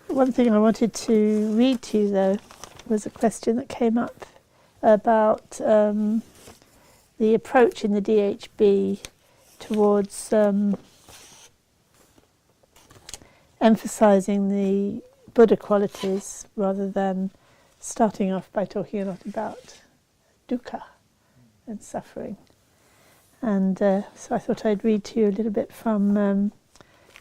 One thing I wanted to read to you, though, was a question that came up about the approach in the DHB towards emphasizing the Buddha qualities rather than starting off by talking a lot about dukkha and suffering. And so I thought I'd read to you a little bit from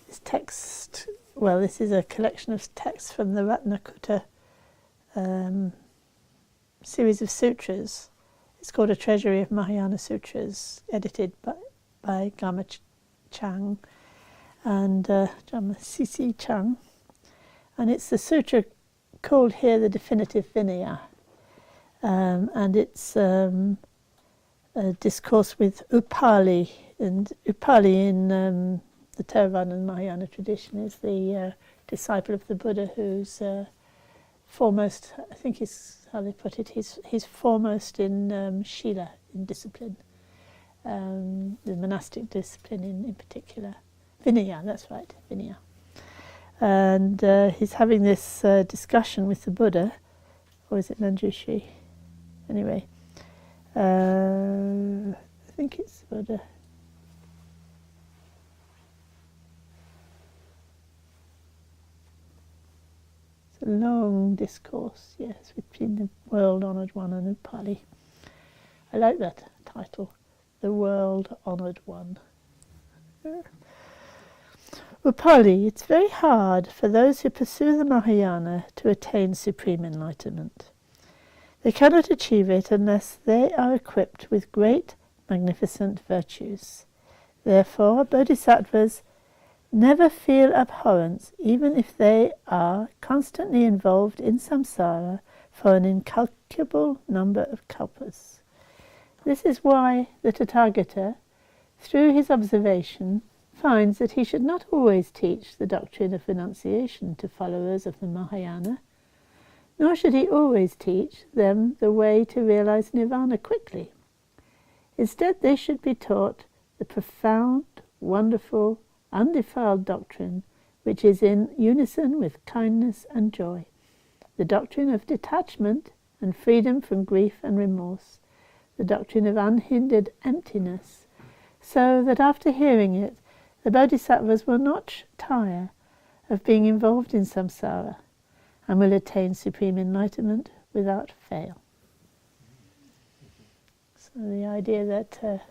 this text. Well, this is a collection of texts from the Ratnakutta series of sutras. It's called A Treasury of Mahayana Sutras, edited by Gama Chang and Jama Sisi Chang. And it's the sutra called here the Definitive Vinaya. And it's a discourse with Upali. And Upali in the Theravada and Mahayana tradition is the disciple of the Buddha who's foremost, I think is how they put it, he's foremost in Shila, in discipline, the monastic discipline in particular. Vinaya, that's right, Vinaya. And he's having this discussion with the Buddha, or is it Manjushri? Anyway, I think it's Buddha. It's a long discourse, yes, between the world-honoured one and Upali. I like that title, the world-honoured one. Repole, it's very hard for those who pursue the Mahayana to attain supreme enlightenment. They cannot achieve it unless they are equipped with great, magnificent virtues. Therefore, bodhisattvas never feel abhorrence even if they are constantly involved in samsara for an incalculable number of kalpas. This is why the Tathagata, through his observation, finds that he should not always teach the doctrine of renunciation to followers of the Mahayana, nor should he always teach them the way to realize nirvana quickly. Instead, they should be taught the profound, wonderful, undefiled doctrine which is in unison with kindness and joy, the doctrine of detachment and freedom from grief and remorse, the doctrine of unhindered emptiness, so that after hearing it, the bodhisattvas will not tire of being involved in samsara and will attain supreme enlightenment without fail. So the idea that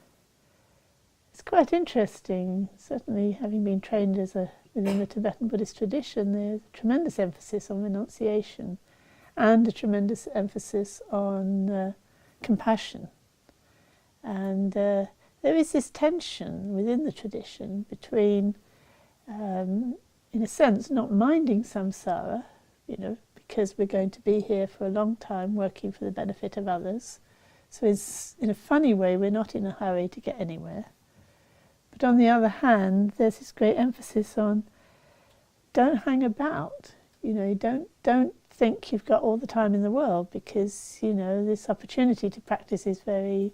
it's quite interesting, certainly having been trained within the Tibetan Buddhist tradition, there's a tremendous emphasis on renunciation and a tremendous emphasis on compassion. And there is this tension within the tradition between, in a sense, not minding samsara, because we're going to be here for a long time working for the benefit of others. So it's, in a funny way, we're not in a hurry to get anywhere. But on the other hand, there's this great emphasis on don't hang about. Don't think you've got all the time in the world, because, this opportunity to practice is very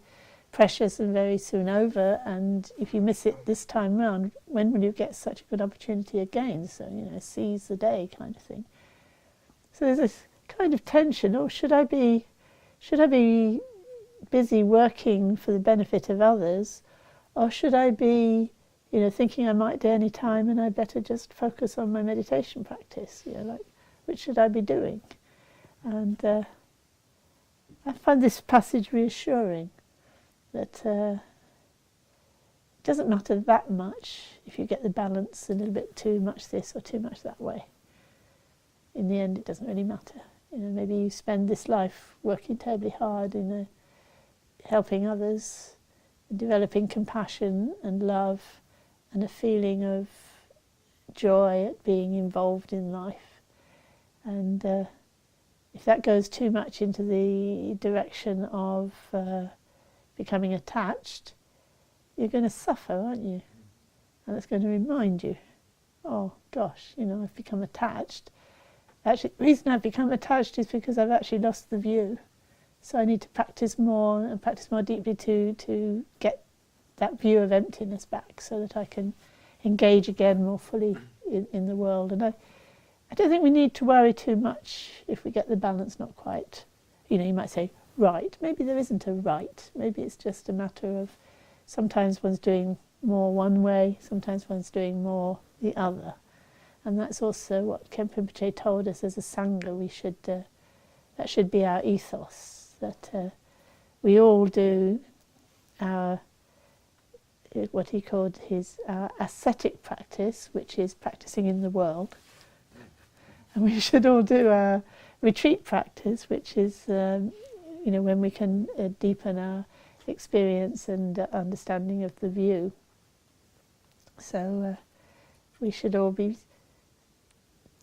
precious and very soon over, and if you miss it this time round, when will you get such a good opportunity again? So, seize the day kind of thing. So there's this kind of tension, or should I be busy working for the benefit of others, or should I be, thinking I might do any time and I better just focus on my meditation practice, which should I be doing? And I find this passage reassuring, that it doesn't matter that much if you get the balance a little bit too much this or too much that way. In the end, it doesn't really matter. Maybe you spend this life working terribly hard in helping others, developing compassion and love and a feeling of joy at being involved in life. And if that goes too much into the direction of becoming attached, you're going to suffer, aren't you? And it's going to remind you, oh gosh, I've become attached. Actually, the reason I've become attached is because I've actually lost the view. So I need to practice more and practice more deeply to get that view of emptiness back, so that I can engage again more fully in the world. And I don't think we need to worry too much if we get the balance not quite. You know, you might say, right. Maybe there isn't a right. Maybe it's just a matter of sometimes one's doing more one way, sometimes one's doing more the other. And that's also what Khenpo Rinpoche told us as a Sangha. We should, that should be our ethos, that we all do our, what he called his ascetic practice, which is practicing in the world. And we should all do our retreat practice, which is, you know, when we can deepen our experience and understanding of the view. So we should all be,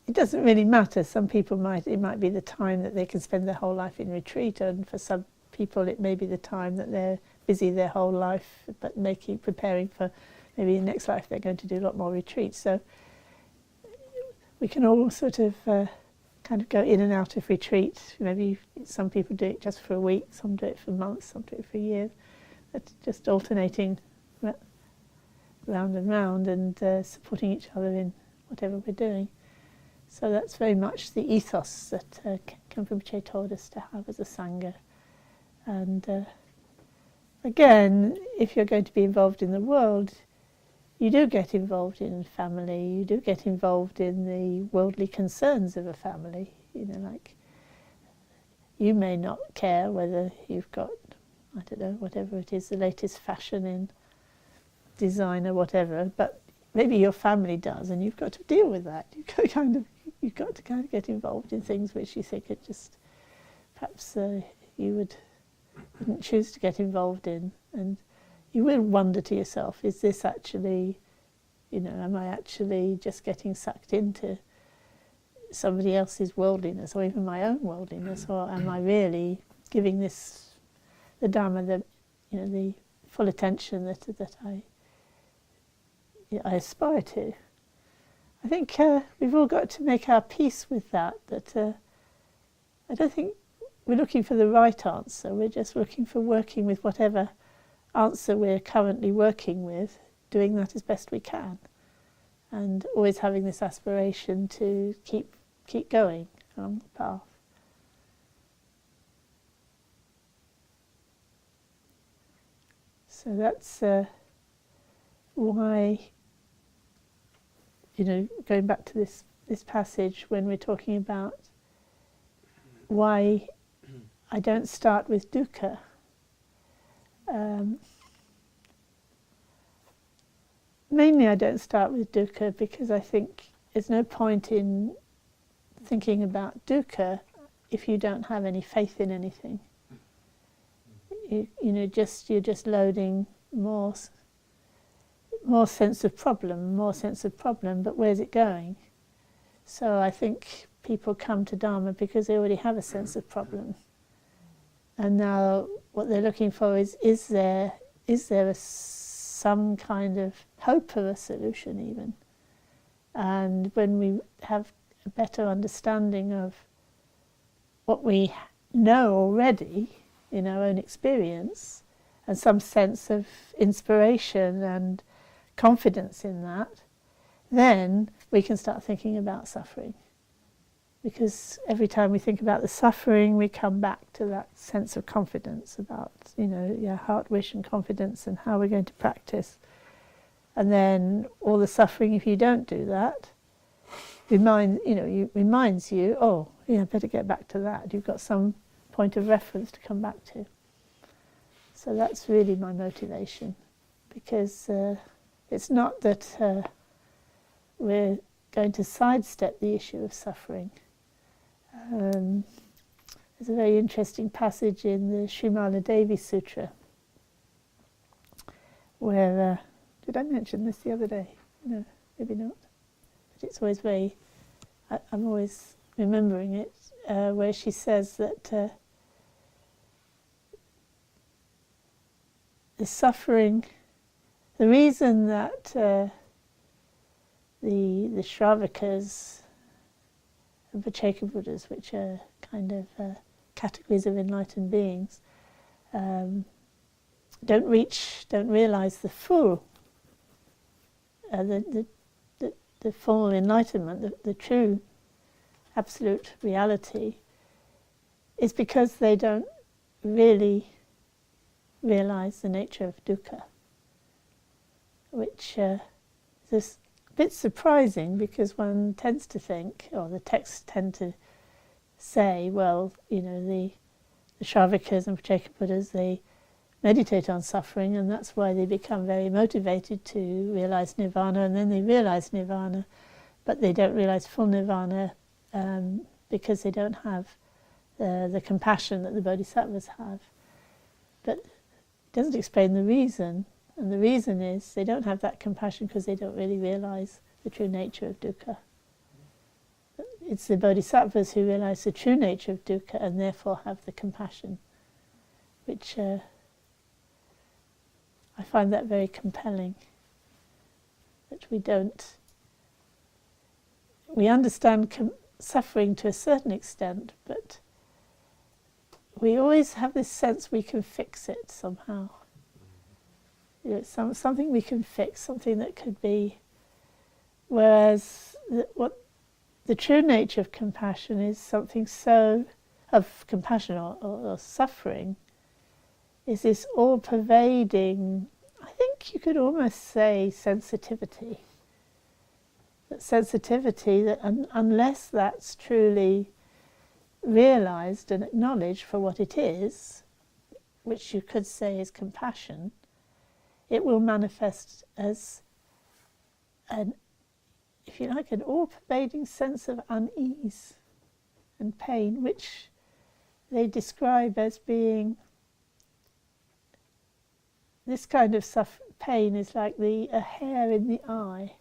it doesn't really matter. Some people it might be the time that they can spend their whole life in retreat, and for some people it may be the time that they're busy their whole life, but preparing for maybe the next life they're going to do a lot more retreats. So we can all sort of kind of go in and out of retreat. Maybe some people do it just for a week, some do it for months, some do it for years. But just alternating round and round and supporting each other in whatever we're doing. So that's very much the ethos that Khenpo Rinpoche told us to have as a Sangha. And again, if you're going to be involved in the world, you do get involved in family, you do get involved in the worldly concerns of a family. You know, like, you may not care whether you've got, I don't know, whatever it is, the latest fashion in design or whatever, but maybe your family does, and you've got to deal with that. You've got to kind of get involved in things which you think are just, perhaps you wouldn't choose to get involved in, and you will wonder to yourself, is this actually, you know, am I actually just getting sucked into somebody else's worldliness, or even my own worldliness, or am I really giving this, the Dharma, the full attention that I aspire to? I think we've all got to make our peace with that, I don't think we're looking for the right answer, we're just looking for working with whatever answer we're currently working with, doing that as best we can, and always having this aspiration to keep going along the path. So that's why, you know, going back to this passage, when we're talking about why I don't start with dukkha. Mainly I don't start with dukkha because I think there's no point in thinking about dukkha if you don't have any faith in anything. You know, you're just loading more sense of problem, but where's it going? So I think people come to Dharma because they already have a sense of problem. And now what they're looking for is there some kind of hope of a solution even? And when we have a better understanding of what we know already in our own experience, and some sense of inspiration and confidence in that, then we can start thinking about suffering. Because every time we think about the suffering, we come back to that sense of confidence about, you know, heart wish and confidence and how we're going to practice. And then all the suffering, if you don't do that, reminds you, oh, yeah, better get back to that. You've got some point of reference to come back to. So that's really my motivation, because it's not that we're going to sidestep the issue of suffering. There's a very interesting passage in the Srimala Devi Sutra where, did I mention this the other day? No, maybe not. But it's always I'm always remembering it, where she says that the suffering, the reason that the Shravakas and Vacheka Buddhas, which are kind of categories of enlightened beings, don't realise the full, the full enlightenment, the true absolute reality, is because they don't really realize the nature of dukkha, which is a bit surprising, because one tends to think, or the texts tend to say, well, the Shravakas and Pratyeka Buddhas, they meditate on suffering, and that's why they become very motivated to realize nirvana, and then they realize nirvana, but they don't realize full nirvana because they don't have the compassion that the bodhisattvas have. But it doesn't explain the reason, and the reason is they don't have that compassion because they don't really realize the true nature of dukkha. It's the bodhisattvas who realize the true nature of dukkha and therefore have the compassion, which I find that very compelling, that we understand suffering to a certain extent, but we always have this sense we can fix it somehow. Something we can fix, something that could be, whereas what the true nature of compassion is something of compassion or suffering, is this all-pervading, I think you could almost say sensitivity. That sensitivity, that unless that's truly realized and acknowledged for what it is, which you could say is compassion, it will manifest as if you like, an all-pervading sense of unease and pain, which they describe as being, this kind of pain is like a hair in the eye,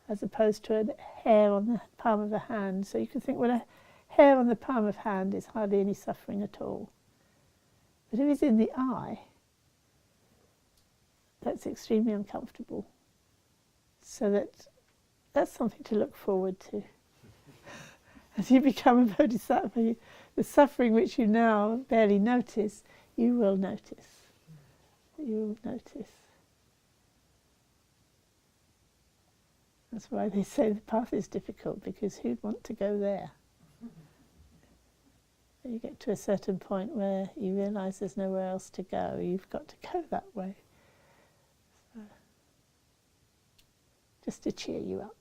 as opposed to a hair on the palm of a hand. So you can think, well, a hair on the palm of a hand is hardly any suffering at all. But if it's in the eye, that's extremely uncomfortable. So that's something to look forward to. As you become a bodhisattva, the suffering which you now barely notice, you will notice. You will notice. That's why they say the path is difficult, because who'd want to go there? You get to a certain point where you realise there's nowhere else to go. You've got to go that way. So, just to cheer you up.